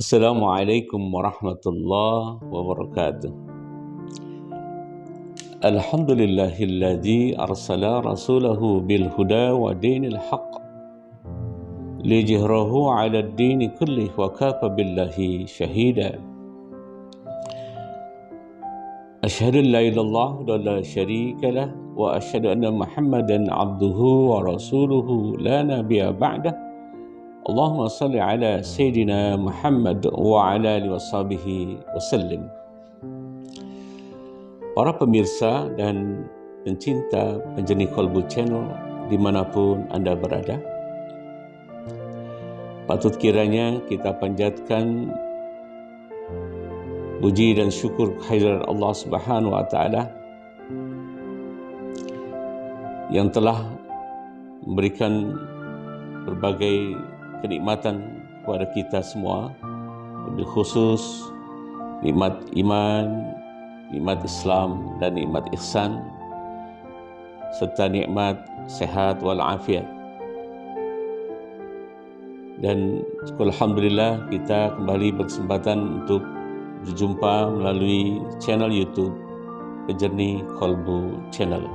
Assalamualaikum warahmatullahi wabarakatuh. Alhamdulillahilladzi arsala rasulahu bil huda wa dinil haqq liyajhirahu 'ala ad-dini kullih wa kafa billahi shahida. Asyhadu an la ilaha illallah wa la syarika lah wa asyhadu anna Muhammadan 'abduhu wa rasuluhu la nabiyya ba'dah. Allahumma salli ala Sayyidina Muhammad wa ala alihi washabihi wasallim. Para pemirsa dan pencinta Penjernih Qalbu Channel dimanapun Anda berada, patut kiranya kita panjatkan puji dan syukur kehadirat Allah Subhanahu wa Ta'ala yang telah memberikan berbagai kenikmatan kepada kita semua, wabil khusus nikmat iman, nikmat Islam dan nikmat ihsan, serta nikmat sehat walafiat. Dan alhamdulillah kita kembali berkesempatan untuk berjumpa melalui channel YouTube Penjernih Qalbu Channel.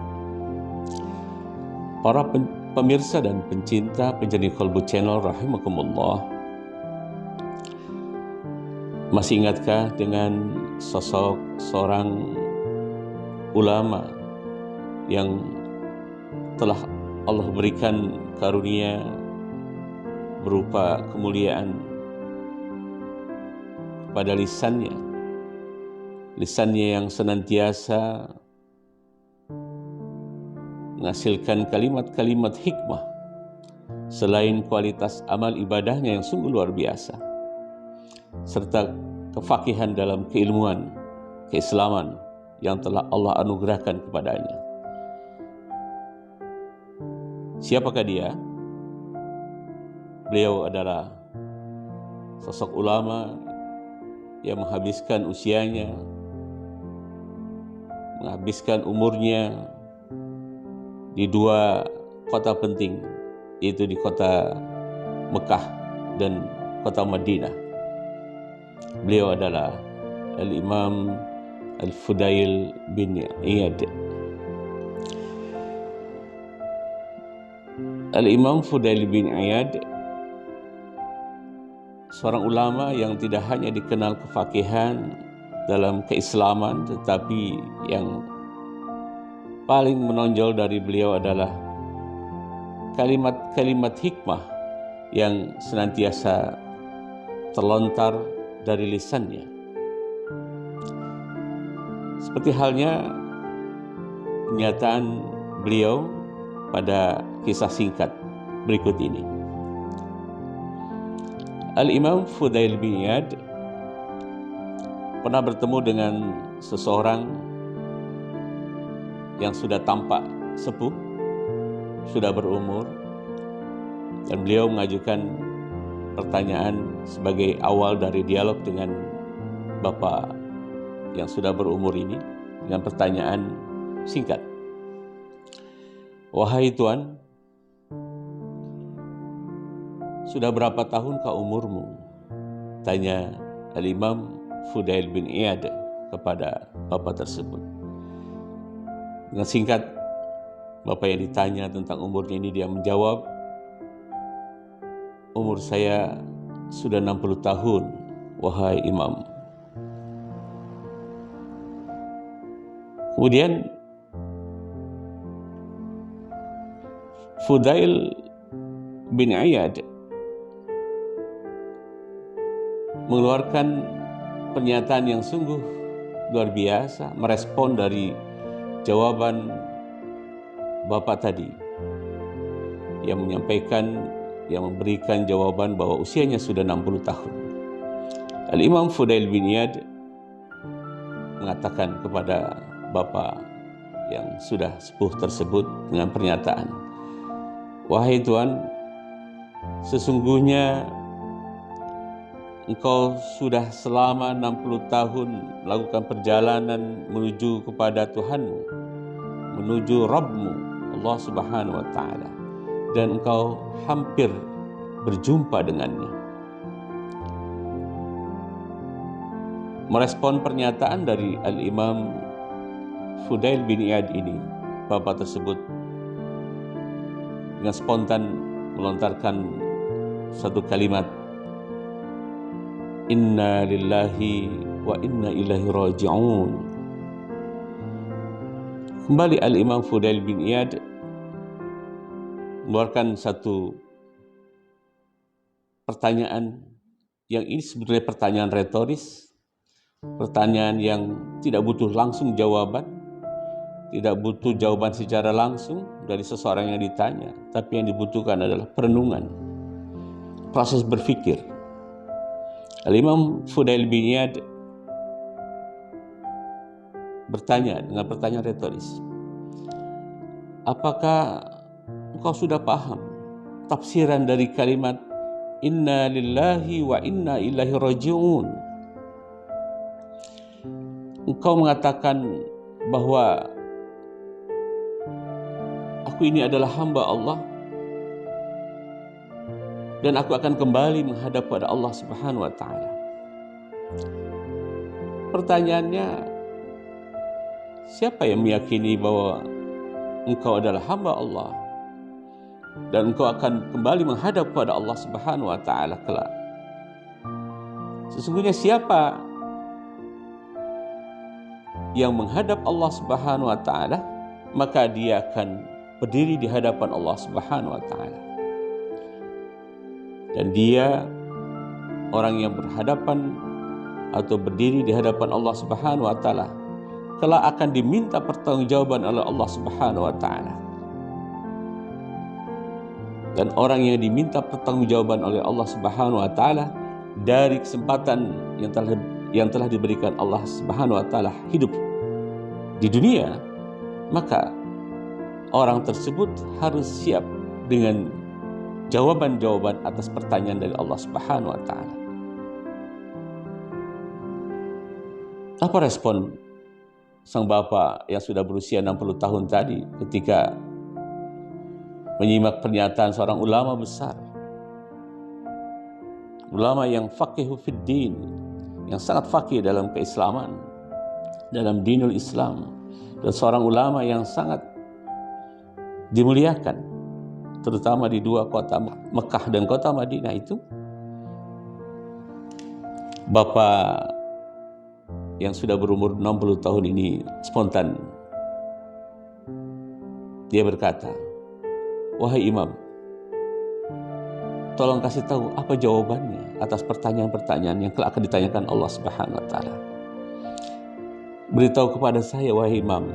Para pemirsa dan pencinta Penjernih Qalbu Channel rahimakumullah, masih ingatkah dengan sosok seorang ulama yang telah Allah berikan karunia berupa kemuliaan pada lisannya yang senantiasa menghasilkan kalimat-kalimat hikmah, selain kualitas amal ibadahnya yang sungguh luar biasa, serta kefakihan dalam keilmuan keislaman yang telah Allah anugerahkan kepadanya. Siapakah dia? Beliau adalah sosok ulama yang menghabiskan usianya, menghabiskan umurnya di dua kota penting, yaitu di kota Mekah dan kota Madinah. Beliau adalah Al-Imam Al-Fudail bin Iyad. Al-Imam Fudail bin Iyad seorang ulama yang tidak hanya dikenal kefakihan dalam keislaman, tetapi yang paling menonjol dari beliau adalah kalimat-kalimat hikmah yang senantiasa terlontar dari lisannya. Seperti halnya pernyataan beliau pada kisah singkat berikut ini. Al-Imam Fudail bin Iyad pernah bertemu dengan seseorang yang sudah tampak sepuh, sudah berumur, dan beliau mengajukan pertanyaan sebagai awal dari dialog dengan bapak yang sudah berumur ini, dengan pertanyaan singkat. Wahai Tuan, sudah berapa tahun umurmu? Tanya Al-Imam Fudail bin Iyad kepada bapak tersebut. Dengan singkat, bapak yang ditanya tentang umurnya ini, dia menjawab, umur saya sudah 60 tahun, wahai Imam. Kemudian Fudail bin Iyad mengeluarkan pernyataan yang sungguh luar biasa, merespon dari jawaban bapak tadi yang menyampaikan, yang memberikan jawaban bahwa usianya sudah 60 tahun. Al-Imam Fudail bin Iyad mengatakan kepada bapak yang sudah sepuh tersebut dengan pernyataan, wahai Tuan, sesungguhnya engkau sudah selama 60 tahun melakukan perjalanan menuju kepada Tuhanmu, menuju Rabbmu, Allah Subhanahu wa Ta'ala, dan engkau hampir berjumpa dengannya. merespon pernyataan dari Al-Imam Fudail bin Iyad ini, bapak tersebut dengan spontan melontarkan satu kalimat, Inna lillahi wa inna ilaihi raji'un. Kembali Al-Imam Fudail bin Iyad mengeluarkan satu pertanyaan yang ini sebetulnya pertanyaan retoris, pertanyaan yang tidak butuh langsung jawaban, tidak butuh jawaban secara langsung dari seseorang yang ditanya, tapi yang dibutuhkan adalah perenungan, proses berpikir. Al-Imam Fudail bin Iyad bertanya dengan pertanyaan retoris, apakah engkau sudah paham tafsiran dari kalimat Inna lillahi wa inna ilaihi raji'un? Engkau mengatakan bahwa aku ini adalah hamba Allah dan aku akan kembali menghadap pada Allah Subhanahu wa ta'ala. Pertanyaannya, siapa yang meyakini bahwa engkau adalah hamba Allah dan engkau akan kembali menghadap pada Allah Subhanahu wa ta'ala kelak? Sesungguhnya siapa yang menghadap Allah Subhanahu wa ta'ala, maka dia akan berdiri di hadapan Allah Subhanahu wa ta'ala. Dan dia, orang yang berhadapan atau berdiri di hadapan Allah Subhanahu wa ta'ala, kelak akan diminta pertanggungjawaban oleh Allah Subhanahu wa ta'ala. Dan orang yang diminta pertanggungjawaban oleh Allah Subhanahu wa ta'ala dari kesempatan yang telah diberikan Allah Subhanahu wa ta'ala hidup di dunia, maka orang tersebut harus siap dengan jawaban-jawaban atas pertanyaan dari Allah Subhanahu wa ta'ala. Apa respon sang bapak yang sudah berusia 60 tahun tadi ketika menyimak pernyataan seorang ulama besar, ulama yang faqihu fid din, yang sangat faqih dalam keislaman, dalam dinul Islam, dan seorang ulama yang sangat dimuliakan terutama di dua kota Mekah dan kota Madinah itu? Bapak yang sudah berumur 60 tahun ini spontan dia berkata, wahai imam, tolong kasih tahu apa jawabannya atas pertanyaan-pertanyaan yang kelak akan ditanyakan Allah Subhanahu wa ta'ala. Beritahu kepada saya, wahai imam,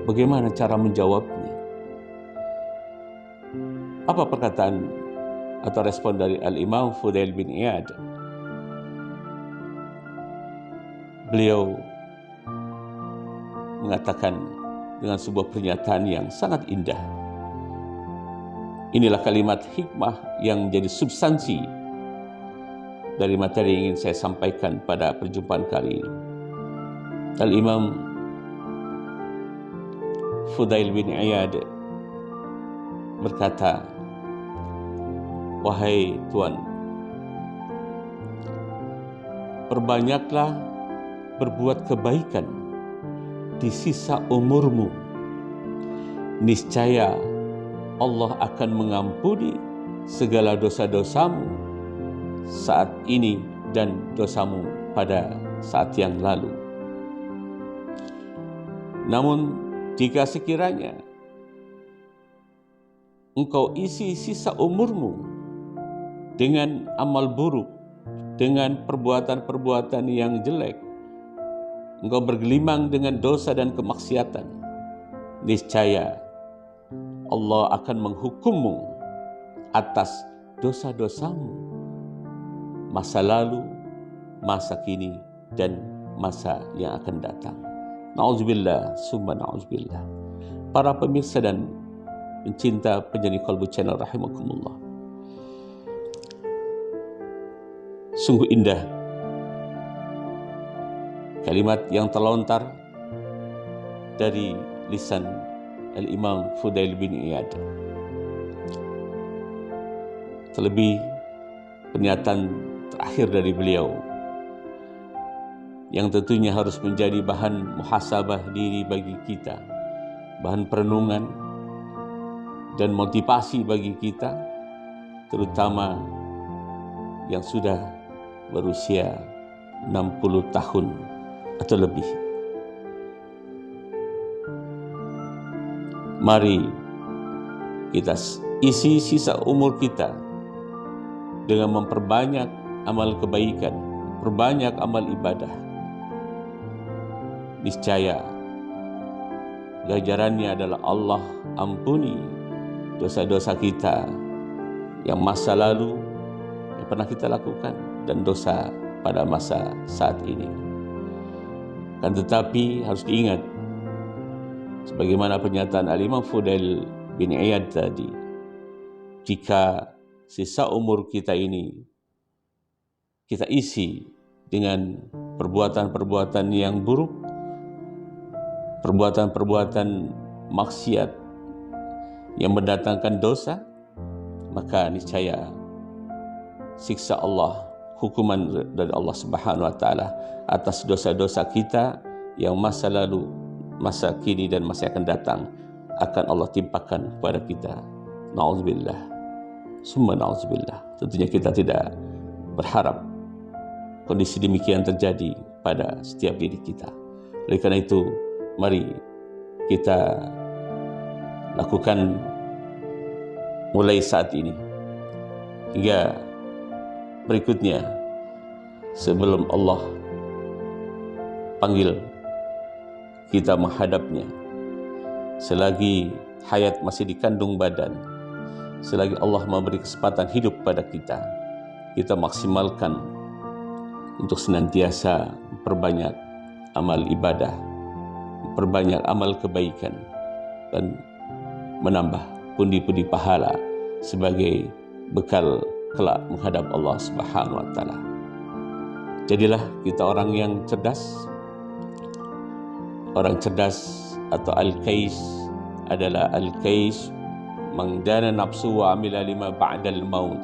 bagaimana cara menjawabnya. Apa perkataan atau respon dari Al-Imam Fudail bin Iyad? Beliau mengatakan dengan sebuah pernyataan yang sangat indah. Inilah kalimat hikmah yang menjadi substansi dari materi yang ingin saya sampaikan pada perjumpaan kali ini. Al-Imam Fudail bin Iyad berkata, wahai Tuan, perbanyaklah berbuat kebaikan di sisa umurmu. Niscaya Allah akan mengampuni segala dosa-dosamu saat ini dan dosamu pada saat yang lalu. Namun jika sekiranya engkau isi sisa umurmu dengan amal buruk, dengan perbuatan-perbuatan yang jelek, engkau bergelimang dengan dosa dan kemaksiatan, niscaya Allah akan menghukummu atas dosa-dosamu masa lalu, masa kini, dan masa yang akan datang. Na'udzubillah, summa na'udzubillah. Para pemirsa dan pencinta penyanyi Qalbu Channel rahimakumullah, sungguh indah kalimat yang terlontar dari lisan Al-Imam Fudail bin Iyad. Terlebih pernyataan terakhir dari beliau, yang tentunya harus menjadi bahan muhasabah diri bagi kita, bahan perenungan dan motivasi bagi kita, terutama yang sudah berusia 60 tahun atau lebih. Mari kita isi sisa umur kita dengan memperbanyak amal kebaikan, perbanyak amal ibadah. Niscaya ganjarannya adalah Allah ampuni dosa-dosa kita yang masa lalu yang pernah kita lakukan dan dosa pada masa saat ini. Kan tetapi harus diingat, sebagaimana pernyataan Al-Imam Fudail bin Iyad tadi, jika sisa umur kita ini kita isi dengan perbuatan-perbuatan yang buruk, perbuatan-perbuatan maksiat yang mendatangkan dosa, maka niscaya siksa Allah, hukuman dari Allah Subhanahu wa taala atas dosa-dosa kita yang masa lalu, masa kini dan masa akan datang akan Allah timpakan kepada kita. Na'udzubillah, summa na'udzubillah. Tentunya kita tidak berharap kondisi demikian terjadi pada setiap diri kita. Oleh karena itu, mari kita lakukan mulai saat ini hingga berikutnya sebelum Allah panggil kita menghadapnya. Selagi hayat masih dikandung badan, selagi Allah memberi kesempatan hidup pada kita, kita maksimalkan untuk senantiasa memperbanyak amal ibadah, memperbanyak amal kebaikan, dan menambah pundi-pundi pahala sebagai bekal kelak menghadap Allah Subhanahu wa taala. Jadilah kita orang yang cerdas. Orang cerdas atau al-kais adalah al-kais mangdana nafsu wa amila lima ba'dal maut.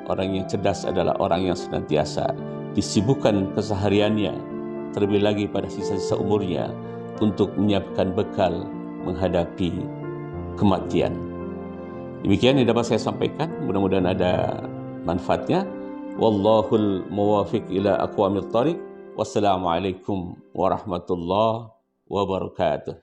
Orang yang cerdas adalah orang yang senantiasa disibukkan kesehariannya, terlebih lagi pada sisa-sisa umurnya, untuk menyiapkan bekal menghadapi kematian. Demikian yang dapat saya sampaikan, mudah-mudahan ada manfaatnya. Wallahul muwafiq ila aqwamit thariq. Wassalamualaikum warahmatullahi wabarakatuh.